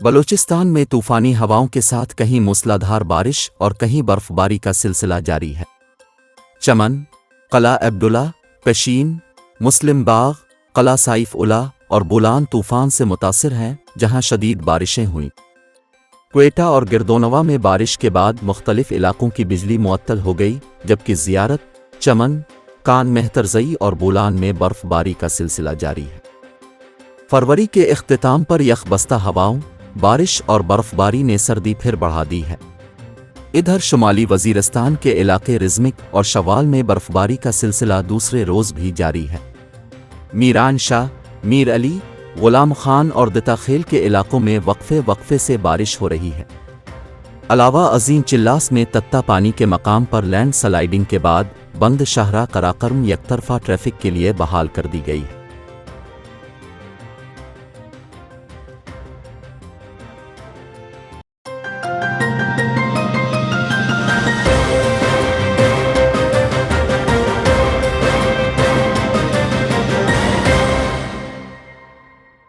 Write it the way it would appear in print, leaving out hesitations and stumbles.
बलूचिस्तान में तूफ़ानी हवाओं के साथ कहीं मूसलाधार बारिश और कहीं बर्फबारी का सिलसिला जारी है। चमन, क़ला अब्दुल्ला, पेशीन, मुस्लिम बाग, क़ला साइफ उला और बुलान तूफ़ान से मुतासिर हैं, जहां शदीद बारिशें हुईं। क्वेटा और गिरदोनवा में बारिश के बाद मुख्तलिफ इलाकों की बिजली मुअत्तल हो गई, जबकि ज़ियारत, चमन, कान मेहतरजई और बुलान में बर्फबारी का सिलसिला जारी है। फरवरी के इख्तिताम पर यखबस्ता हवाओं, बारिश और बर्फबारी ने सर्दी फिर बढ़ा दी है। इधर शुमाली वज़ीरिस्तान के इलाके रिज़मिक और शवाल में बर्फबारी का सिलसिला दूसरे रोज़ भी जारी है। मीरान शाह, मीर अली, गुलाम खान और दताखेल के इलाकों में वक्फे से बारिश हो रही है। अलावा अजीम चिल्लास में तत्ता पानी के मकाम पर लैंड स्लाइडिंग के बाद बंद शाहरा कराकरम यकतरफा ट्रैफिक के लिए बहाल कर दी गई है।